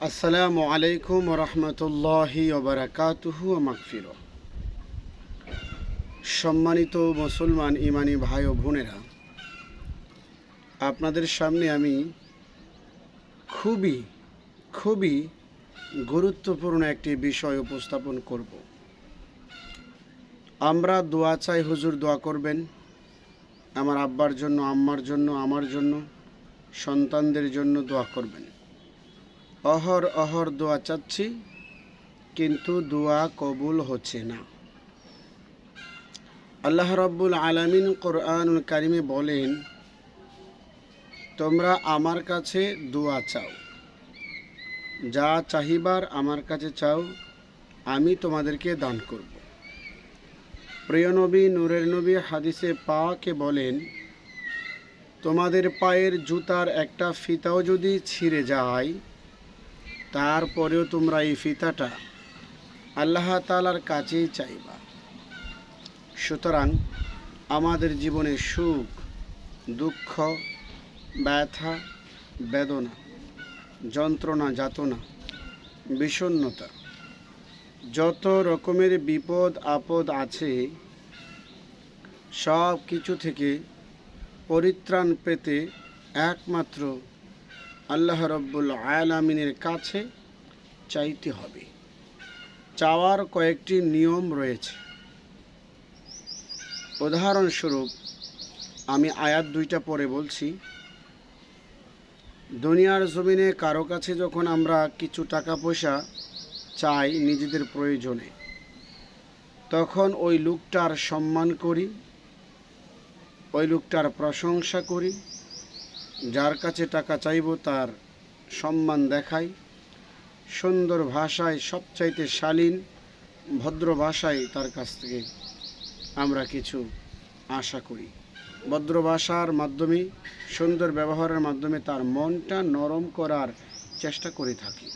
আসসালামু আলাইকুম রহমতুল্লাহি ওবরাকাতুহু মাগফিরহ। সম্মানিত মুসলমান ইমানি ভাই ও বোনেরা, আপনাদের সামনে আমি খুবই খুবই গুরুত্বপূর্ণ একটি বিষয় উপস্থাপন করব। আমরা দোয়া চাই, হুজুর দোয়া করবেন আমার আব্বার জন্য, আম্মার জন্য, আমার জন্য, সন্তানদের জন্য দোয়া করবেন। অহর অহর দোয়া চাচ্ছি, কিন্তু দোয়া কবুল হচ্ছে না। আল্লাহ রাব্বুল আলামিন কোরআনুল কারিমে বলেন, তোমরা আমার কাছে দোয়া চাও, যা চাহিবার আমার কাছে চাও, আমি তোমাদেরকে দান করব। প্রিয় নবী, নূরের নবী হাদিসে পাকে বলেন, তোমাদের পায়ের জুতার একটা ফিতাও যদি ছিঁড়ে যায়, তারপরেও তোমরা এই ফিতাটা আল্লাহ তাআলার কাছেই চাইবা। সুতরাং আমাদের জীবনে সুখ, দুঃখ, ব্যথা, বেদনা, যন্ত্রণা, যাতনা, বিষণ্ণতা, যত রকমের বিপদ আপদ আছে, সব কিছু থেকে পরিত্রাণ পেতে একমাত্র আল্লাহ রাব্বুল আলামিনের কাছে চাইতে হবে। চাওয়ার কয়েকটি নিয়ম রয়েছে। উদাহরণস্বরূপ আমি আয়াত দুইটা পরে বলছি। দুনিয়ার জমিনে কারো কাছে যখন আমরা কিছু টাকা পয়সা চাই নিজেদের প্রয়োজনে, তখন ওই লোকটার সম্মান করি, ওই লোকটার প্রশংসা করি, যার কাছে টাকা চাইব তার সম্মান দেখাই, সুন্দর ভাষায়, সবচাইতে শালীন ভদ্র ভাষায় তার কাছ থেকে আমরা কিছু আশা করি। ভদ্র ভাষার মাধ্যমে, সুন্দর ব্যবহারের মাধ্যমে তার মনটা নরম করার চেষ্টা করে থাকি।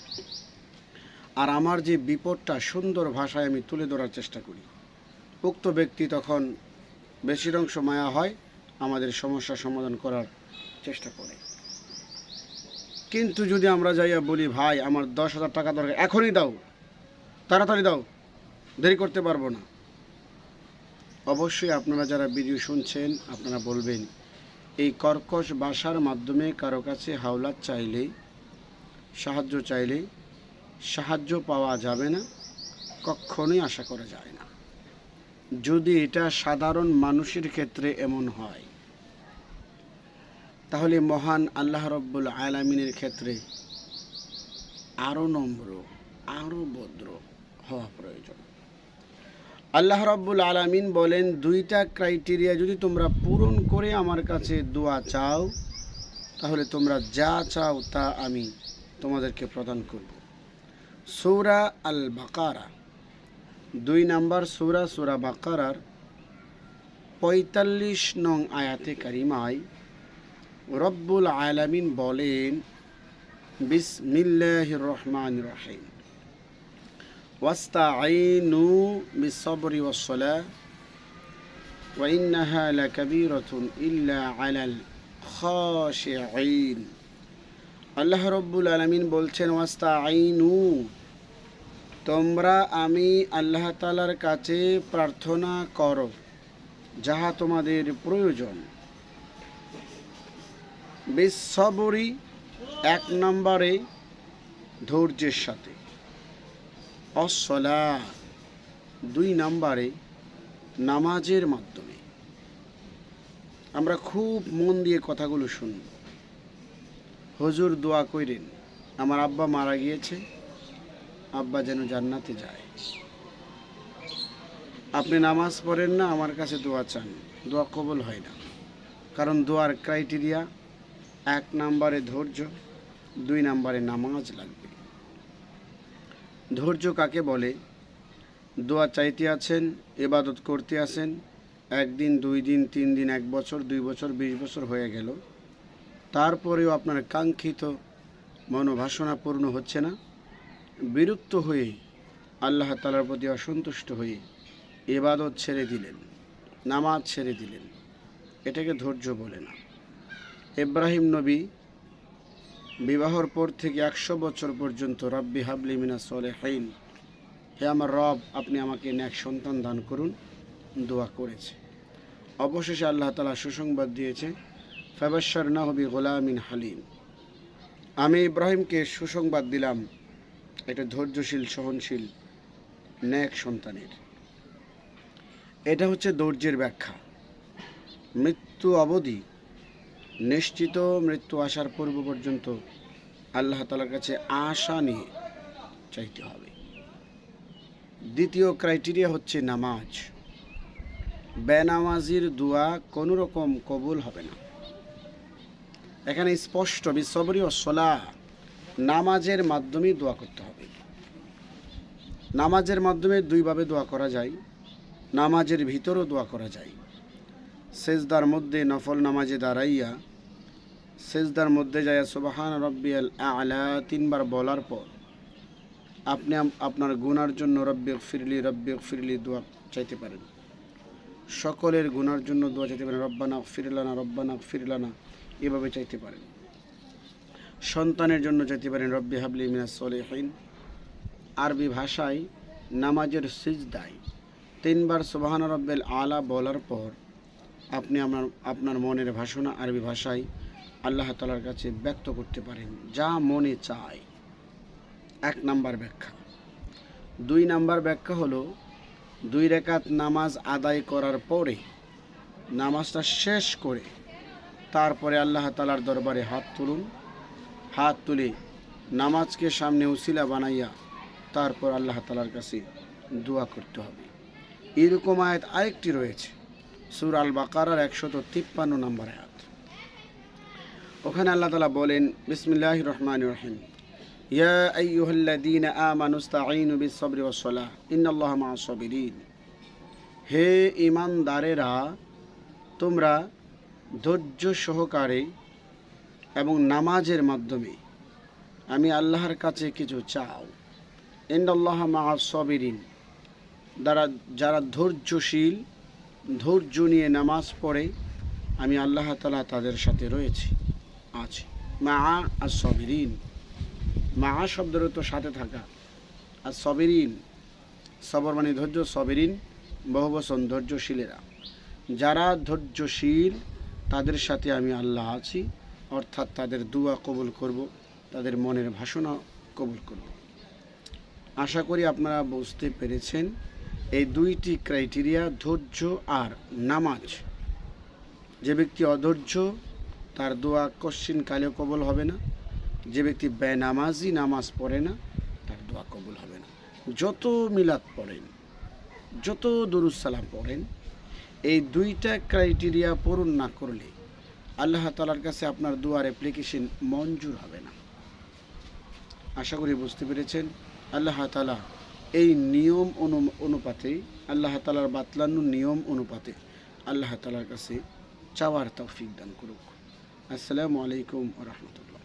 আর আমার যে বিপদটা সুন্দর ভাষায় আমি তুলে ধরার চেষ্টা করি, উক্ত ব্যক্তি তখন বেশির অংশ মায়া হয়, আমাদের সমস্যা সমাধান করার চেষ্টা করে। কিন্তু যদি আমরা যাইয়া বলি, ভাই আমার 10,000 টাকা দরকার, এখনই দাও, তাড়াতাড়ি দাও, দেরি করতে পারবো না, অবশ্যই আপনারা যারা ভিডিও শুনছেন আপনারা বলবেন, এই কর্কশ ভাষার মাধ্যমে কারো কাছে হাওলাত চাইলে, সাহায্য চাইলে সাহায্য পাওয়া যাবে না, কখনোই আশা করা যায় না। যদি এটা সাধারণ মানুষের ক্ষেত্রে এমন হয়, তাহলে মহান আল্লাহ রাব্বুল আলামিনের ক্ষেত্রে আরও নম্র, আরও ভদ্র হওয়া প্রয়োজন। আল্লাহ রাব্বুল আলামিন বলেন, দুইটা ক্রাইটেরিয়া যদি তোমরা পূরণ করে আমার কাছে দোয়া চাও, তাহলে তোমরা যা চাও তা আমি তোমাদেরকে প্রদান করব। সূরা আল বাকারা 2 নম্বর সূরা, সূরা বাকারার 45 নং আয়াতে কারিমায় রব্বুল আলামিন বলেন, বিসমিল্লাহির রহমানির রহিম, ওয়াস্তাঈনু বিস-সাবরি ওয়াস-সালাহ ওয়া ইন্নাহা লাকাবীরাতুন ইল্লা আলাল খাশিঈন। আল্লাহ রাব্বুল আলামিন বলছেন, ওয়াস্তাঈনু, তোমরা আমি আল্লাহ তাআলার কাছে প্রার্থনা করো যাহা তোমাদের প্রয়োজন। বিস-সাবরি 1 নম্বরে ধৈর্যের সাথে, ওয়াস-সালাহ 2 নম্বরে নামাজের মাধ্যমে। আমরা খুব মন দিয়ে কথাগুলো শুনব। হুজুর দোয়া কইরেন, আমার আব্বা মারা গিয়েছে, আব্বা যেন জান্নাতে যায়। আপনি নামাজ পড়েন না, আমার কাছে দোয়া চান, দোয়া কবুল হয় না। কারণ দোয়ার ক্রাইটেরিয়া 1 নম্বরে ধৈর্য, 2 নম্বরে নামাজ লাগবে। ধৈর্য কাকে বলে? দোয়া চাইতে আছেন, ইবাদত করতে আছেন, 1 দিন, 2 দিন, 3 দিন, 1 বছর, 2 বছর, 20 বছর হয়ে গেল, তারপরেও আপনার কাঙ্ক্ষিত মনোবাসনা পূর্ণ হচ্ছে না, বিরক্ত হয়ে আল্লাহ তাআলার প্রতি অসন্তুষ্ট হয়ে ইবাদত ছেড়ে দিলেন, নামাজ ছেড়ে দিলেন, এটাকে ধৈর্য বলে না। ইব্রাহিম নবী বিবাহর পর থেকে 100 বছর পর্যন্ত রব্বি হাবলি মিনাস সলিহিন, হে আমার রব আপনি আমাকে নেক সন্তান দান করুন, দোয়া করেছে। অবশেষে আল্লাহ তাআলা সুসংবাদ দিয়েছে, ফাবাশশারনাহু বিগুলামিন হালিম, আমি ইব্রাহিমকে সুসংবাদ দিলাম একটা ধৈর্যশীল সহনশীল নেক সন্তানের। এটা হচ্ছে ধৈর্যের ব্যাখ্যা। মৃত্যু অবধি নিশ্চিত মৃত্যু আসার পূর্ব পর্যন্ত আল্লাহ তাআলার কাছে আশা নিয়ে চাইতে হবে। দ্বিতীয় ক্রাইটেরিয়া হচ্ছে নামাজ। বেনামাজির দোয়া কোনো রকম কবুল হবে না। এখানে স্পষ্ট বিসবরি ও সলাহ, নামাজের মাধ্যমে দোয়া করতে হবে। নামাজের মাধ্যমে দুইভাবে দোয়া করা যায়, নামাজের ভিতরেও দোয়া করা যায়। সেজদার মধ্যে নফল নামাজে দাঁড়াইয়া সেজদার মধ্যে যায় সুবহান রব্বিয়াল আ'লা 3 বার বলার পর আপনি আপনার গুনার জন্য রব্বিগ ফিরলি দোয়া চাইতে পারেন। সকলের গুনার জন্য দোয়া চাইতে পারেন, রব্বানা গফির লানা এভাবে চাইতে পারেন। সন্তানের জন্য চাইতে পারেন রব্বি হাবলি মিনাস সলিহিন। আরবি ভাষায় নামাজের সিজদায় 3 বার সুবহান রব্বিল আ'লা বলার পর আপনি আপনার মনের ভাষণা আরবি ভাষায় আল্লাহ তাআলার কাছে ব্যক্ত করতে পারেন, যা মনে চায়। 1 নাম্বার ব্যাখ্যা। 2 নাম্বার ব্যাখ্যা হলো 2 রাকাত নামাজ আদায় করার পরে, নামাজটা শেষ করে তারপরে আল্লাহ তাআলার দরবারে হাত তুলুন। হাত তুলে নামাজকে সামনে উসিলা বানাইয়া তারপর আল্লাহ তাআলার কাছে দোয়া করতে হবে। এরকম আয়াত আরেকটি রয়েছে সূরা আল বাকারার 153 নম্বর আয়াত। ওখানে আল্লাহ তাআলা বলেন, বিসমিল্লাহির রহমানির রহিম, ইয়া আইয়ুহাল্লাযীনা আমানুস্তাঈনু বিস-সাবরি ওয়াস-সালাহ ইন্নাল্লাহা মা'আস-সাবিরিন। হে ঈমানদারেরা, তোমরা ধৈর্য সহকারে এবং নামাজের মাধ্যমে আমি আল্লাহর কাছে কিছু চাও। ইন্নাল্লাহা মা'আস-সাবিরিন, যারা ধৈর্যশীল, ধৈর্য নিয়ে নামাজ পড়ে আমি আল্লাহ তাআলা তাদের সাথে রয়েছি, আছি। মা আস-সাবিরিন, মা শব্দের তো সাথে থাকা, আর সাবিরিন সবর মানে ধৈর্য, সাবিরিন বহুবচন ধৈর্যশীলেরা। যারা ধৈর্যশীল তাদের সাথে আমি আল্লাহ আছি, অর্থাৎ তাদের দোয়া কবুল করব, তাদের মনের ভাষণা কবুল করব। আশা করি আপনারা বুঝতে পেরেছেন এই 2টি ক্রাইটেরিয়া, ধৈর্য আর নামাজ। যে ব্যক্তি অধৈর্য তার দোয়া কশ্চিন কালেও কবুল হবে না। যে ব্যক্তি বেনামাজি, নামাজ পড়ে না, তার দোয়া কবুল হবে না। যত মিলাদ পড়েন, যত দুরূদ সালাম পড়েন, এই 2টা ক্রাইটেরিয়া পূরণ না করলে আল্লাহ তাআলার কাছে আপনার দোয়ার অ্যাপ্লিকেশন মঞ্জুর হবে না। আশা করি বুঝতে পেরেছেন। আল্লাহ তাআলা এই নিয়ম অনুপাতে, আল্লাহ তাআলার বাতলানো নিয়ম অনুপাতে আল্লাহ তাআলার কাছে চাওয়ার তৌফিক দান করুক। আসসালামু আলাইকুম ওয়া রাহমাতুল্লাহ।